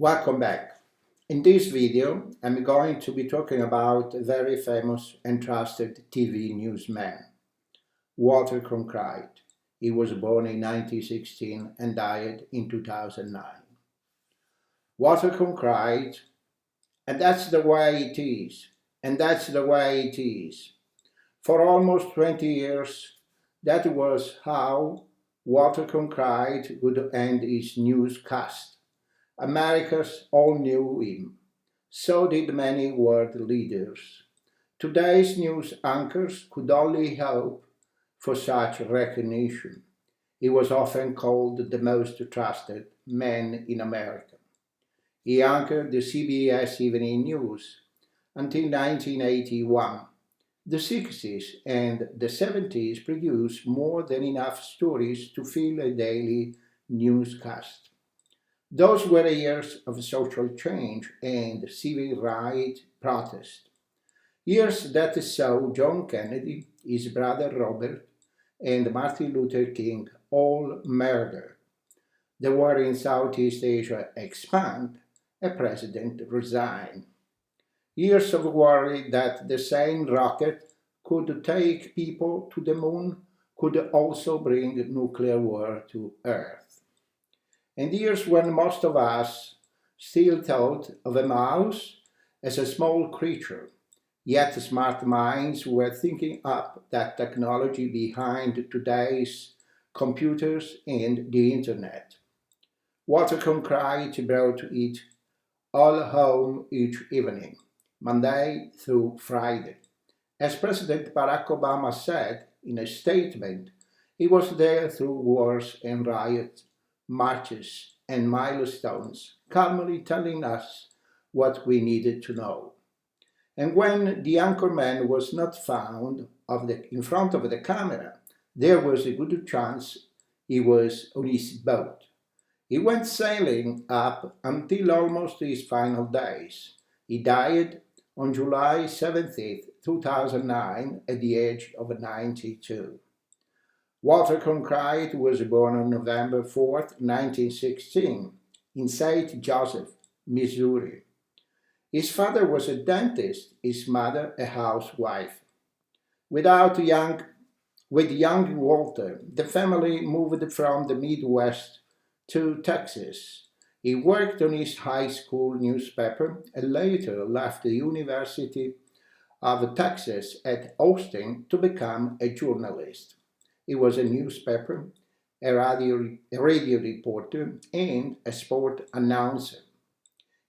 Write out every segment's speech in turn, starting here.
Welcome back. In this video, I'm going to be talking about a very famous and trusted TV newsman, Walter Cronkite. He was born in 1916 and died in 2009. Walter Cronkite, and that's the way it is, and that's the way it is. For almost 20 years, that was how Walter Cronkite would end his newscast. Americans all knew him. So did many world leaders. Today's news anchors could only hope for such recognition. He was often called the most trusted man in America. He anchored the CBS Evening News until 1981. The 60s and the 70s produced more than enough stories to fill a daily newscast. Those were years of social change and civil rights protest. Years that saw John Kennedy, his brother Robert, and Martin Luther King all murdered. The war in Southeast Asia expand, a president resign. Years of worry that the same rocket could take people to the moon could also bring nuclear war to Earth. And years when most of us still thought of a mouse as a small creature, yet smart minds were thinking up that technology behind today's computers and the internet. Walter Cronkite brought it all home each evening, Monday through Friday. As President Barack Obama said in a statement, he was there through wars and riots, marches, and milestones, calmly telling us what we needed to know. And when the anchorman was not found in front of the camera, there was a good chance he was on his boat. He went sailing up until almost his final days. He died on July 17, 2009, at the age of 92. Walter Cronkite was born on November 4, 1916, in St. Joseph, Missouri. His father was a dentist, his mother a housewife. Without young, with young Walter, the family moved from the Midwest to Texas. He worked on his high school newspaper and later left the University of Texas at Austin to become a journalist. He was a newspaper, a radio reporter, and a sport announcer.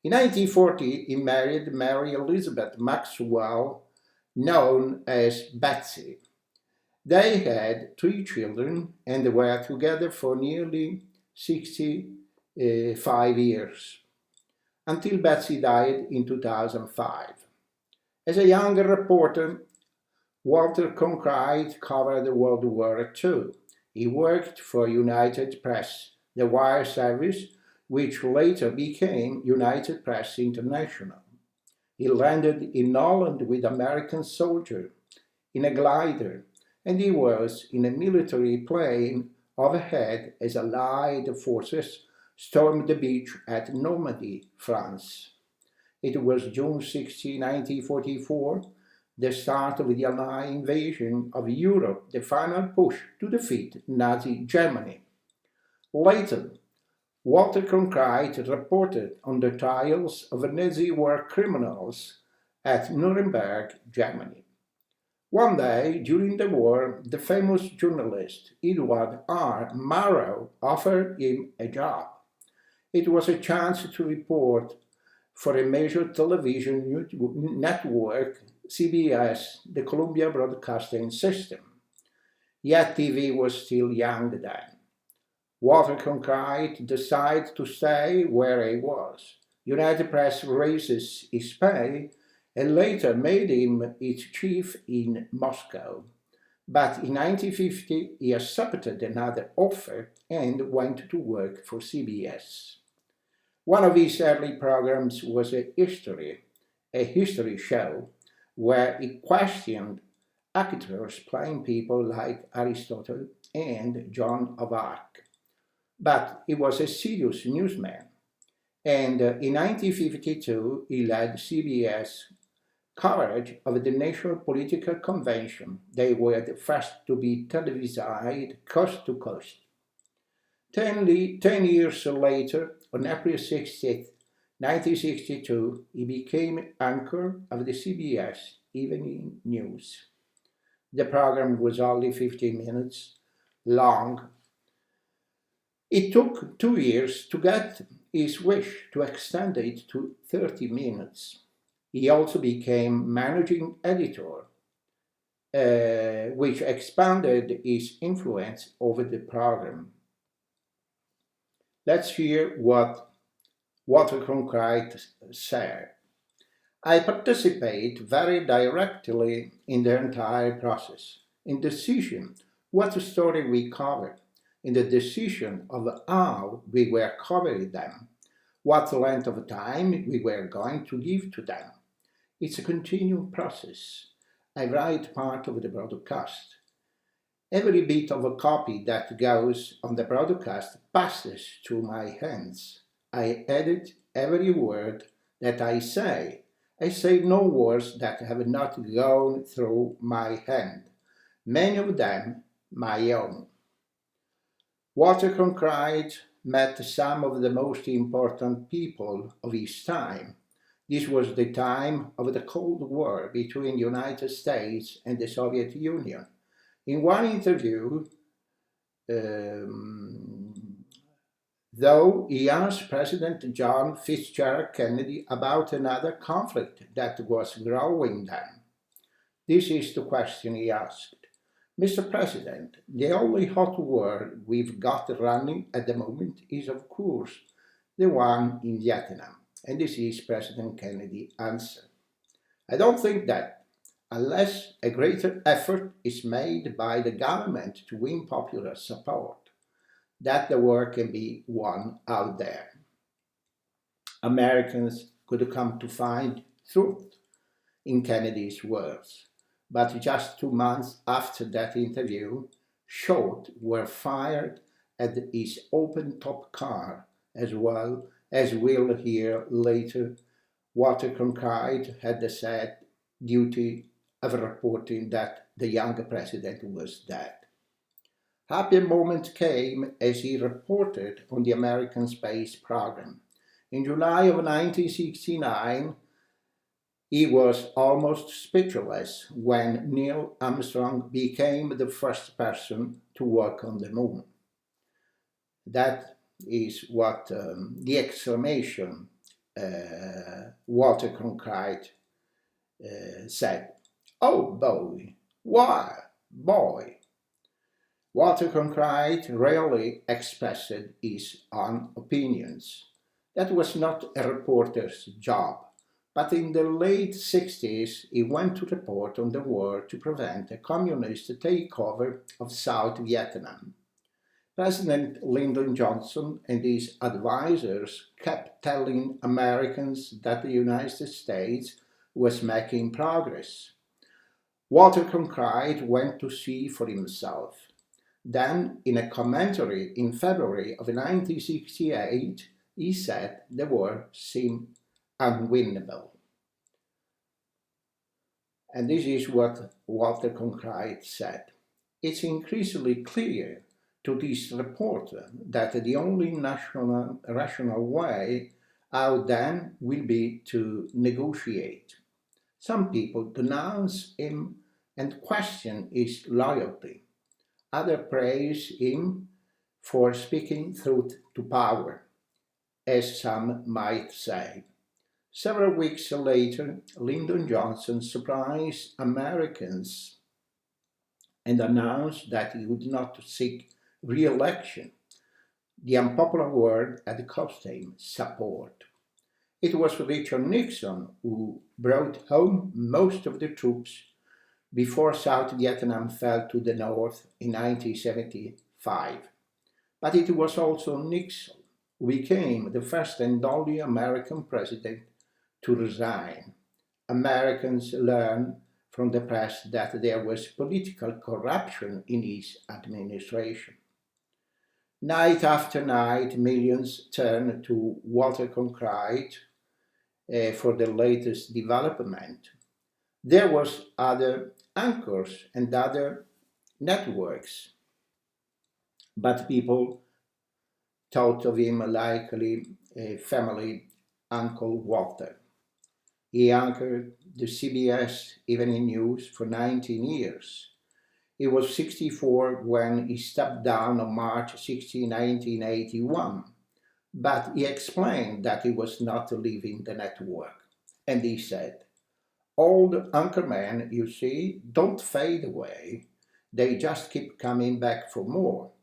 In 1940, he married Mary Elizabeth Maxwell, known as Betsy. They had three children and were together for nearly 65 years, until Betsy died in 2005. As a young reporter, Walter Cronkite covered World War II. He worked for United Press, the wire service, which later became United Press International. He landed in Holland with American soldiers in a glider, and he was in a military plane overhead as Allied forces stormed the beach at Normandy, France. It was June 16, 1944, the start of the Allied invasion of Europe, the final push to defeat Nazi Germany. Later, Walter Cronkite reported on the trials of Nazi war criminals at Nuremberg, Germany. One day, during the war, the famous journalist Edward R. Murrow offered him a job. It was a chance to report for a major television network, CBS, the Columbia Broadcasting System. Yet TV was still young then. Walter Cronkite decided to stay where he was. United Press raises his pay and later made him its chief in Moscow. But in 1950, he accepted another offer and went to work for CBS. One of his early programs was a history show, where he questioned actors playing people like Aristotle and Joan of Arc. But he was a serious newsman. And in 1952, he led CBS coverage of the National Political Convention. They were the first to be televised coast to coast. 10 years later, on April 16, 1962, he became anchor of the CBS Evening News. The program was only 15 minutes long. It took 2 years to get his wish to extend it to 30 minutes. He also became managing editor, which expanded his influence over the program. Let's hear what Walter Cronkite said. I participate very directly in the entire process, in decision what story we cover, in the decision of how we were covering them, what length of time we were going to give to them. It's a continual process. I write part of the broadcast. Every bit of a copy that goes on the broadcast passes through my hands. I edit every word that I say. I say no words that have not gone through my hand, many of them my own. Walter Cronkite met some of the most important people of his time. This was the time of the Cold War between the United States and the Soviet Union. In one interview, um, though, he asked President John Fitzgerald Kennedy about another conflict that was growing then. This is the question he asked. Mr. President, the only hot war we've got running at the moment is, of course, the one in Vietnam. And this is President Kennedy's answer. I don't think that, unless a greater effort is made by the government to win popular support, that the war can be won out there. Americans could come to find truth in Kennedy's words. But just 2 months after that interview, shots were fired at his open-top car, as well as we'll hear later. Walter Cronkite had the sad duty of reporting that the young president was dead. Happy moment came as he reported on the American space program. In July of 1969, he was almost speechless when Neil Armstrong became the first person to walk on the moon. That is what the exclamation Walter Cronkite said. Oh boy, why, boy. Walter Cronkite rarely expressed his own opinions. That was not a reporter's job. But in the late 60s, he went to report on the war to prevent a communist takeover of South Vietnam. President Lyndon Johnson and his advisors kept telling Americans that the United States was making progress. Walter Cronkite went to see for himself. Then, in a commentary in February of 1968, he said the war seemed unwinnable. And this is what Walter Cronkite said. It's increasingly clear to this reporter that the only rational way out then will be to negotiate. Some people denounce him and question his loyalty. Others praise him for speaking truth to power, as some might say. Several weeks later, Lyndon Johnson surprised Americans and announced that he would not seek re-election. The unpopular word had cost him support. It was Richard Nixon who brought home most of the troops before South Vietnam fell to the North in 1975. But it was also Nixon who became the first and only American president to resign. Americans learned from the press that there was political corruption in his administration. Night after night, millions turned to Walter Cronkite for the latest development. There was other anchors and other networks, but people thought of him likely a family Uncle Walter. He anchored the CBS Evening News for 19 years. He was 64 when he stepped down on March 16, 1981, but he explained that he was not leaving the network. And he said, "Old anchormen, you see, don't fade away. They just keep coming back for more.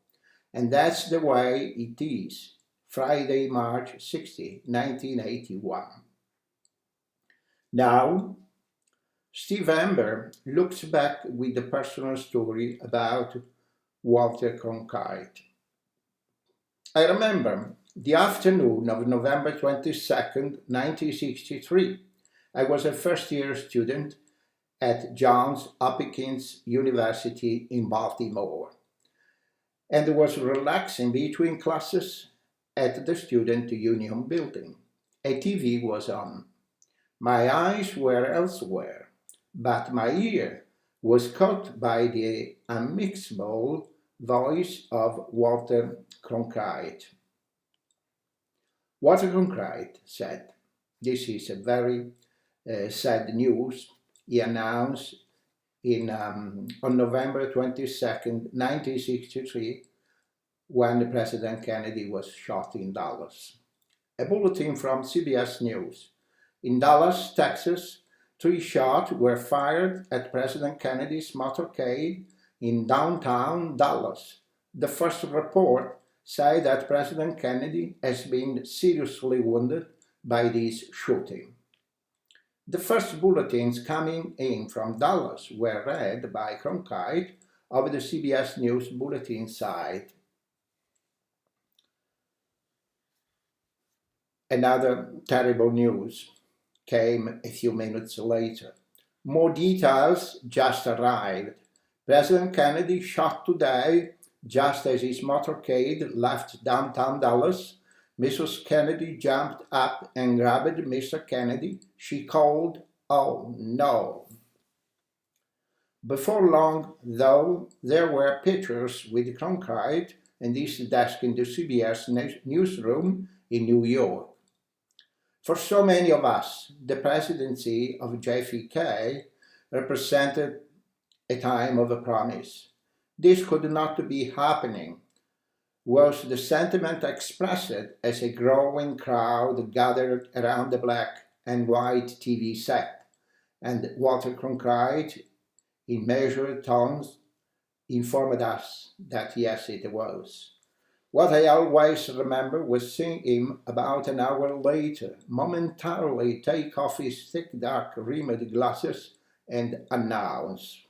And that's the way it is." Friday, March 60, 1981. Now, Steve Amber looks back with a personal story about Walter Cronkite. I remember the afternoon of November 22nd, 1963. I was a first-year student at Johns Hopkins University in Baltimore, and was relaxing between classes at the Student Union building. A TV was on. My eyes were elsewhere, but my ear was caught by the unmixable voice of Walter Cronkite. Walter Cronkite said, "This is a very sad news," he announced on November 22nd, 1963, when President Kennedy was shot in Dallas. A bulletin from CBS News. In Dallas, Texas, 3 shots were fired at President Kennedy's motorcade in downtown Dallas. The first report said that President Kennedy has been seriously wounded by this shooting. The first bulletins coming in from Dallas were read by Cronkite of the CBS News bulletin site. Another terrible news came a few minutes later. More details just arrived. President Kennedy shot today just as his motorcade left downtown Dallas. Mrs. Kennedy jumped up and grabbed Mr. Kennedy. She called, "Oh no." Before long, though, there were pictures with Cronkite and his desk in the CBS newsroom in New York. For so many of us, the presidency of JFK represented a time of a promise. This could not be happening, was the sentiment expressed as a growing crowd gathered around the black and white TV set, and Walter Cronkite, in measured tones, informed us that yes, it was. What I always remember was seeing him about an hour later momentarily take off his thick dark rimmed glasses and announce.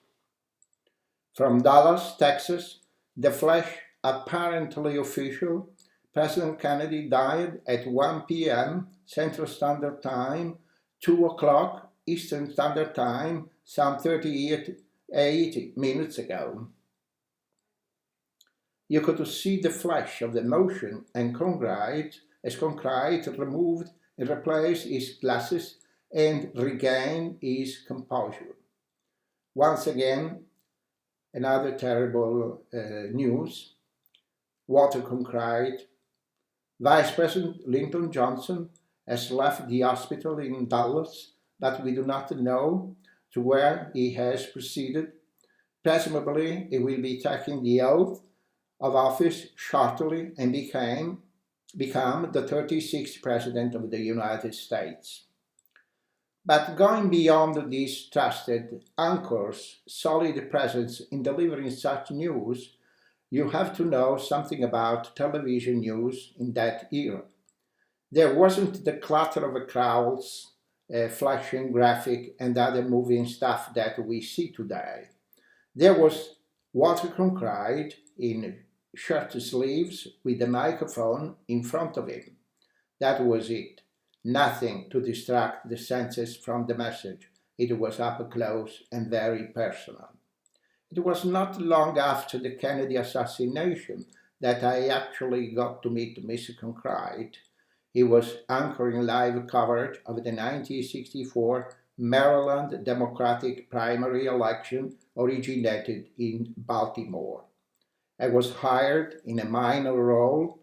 From Dallas, Texas, the flash apparently official, President Kennedy died at 1 p.m. Central Standard Time, 2 o'clock Eastern Standard Time, some 38 minutes ago. You could see the flash of the motion, and Cronkite removed and replaced his glasses and regained his composure. Once again, another terrible news. Walter Cronkite, Vice President Lyndon Johnson, has left the hospital in Dallas, but we do not know to where he has proceeded. Presumably, he will be taking the oath of office shortly and become the 36th President of the United States. But going beyond these trusted anchors' solid presence in delivering such news, you have to know something about television news in that era. There wasn't the clutter of crowds, flashing graphic and other moving stuff that we see today. There was Walter Cronkite in shirt sleeves with a microphone in front of him. That was it. Nothing to distract the senses from the message. It was up close and very personal. It was not long after the Kennedy assassination that I actually got to meet Mr. Cronkite. He was anchoring live coverage of the 1964 Maryland Democratic primary election originated in Baltimore. I was hired in a minor role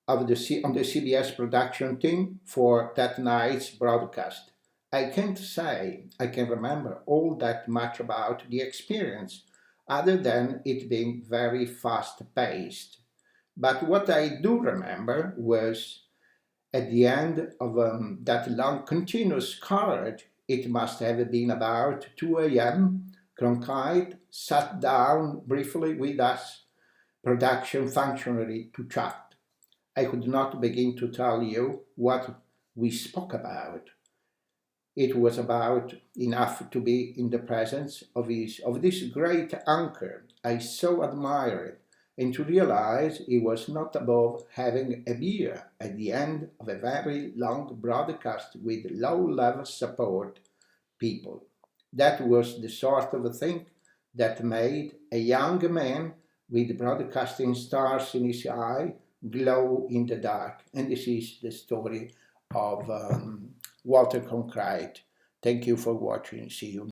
on the CBS production team for that night's broadcast. I can't say I can remember all that much about the experience, other than it being very fast paced. But what I do remember was at the end of that long continuous coverage, it must have been about 2 a.m. Cronkite sat down briefly with us, production functionary, to chat. I could not begin to tell you what we spoke about. It was about enough to be in the presence of this great anchor I so admired, and to realize he was not above having a beer at the end of a very long broadcast with low-level support people. That was the sort of thing that made a young man with broadcasting stars in his eye glow in the dark. And this is the story of Walter Cronkite. Thank you for watching. See you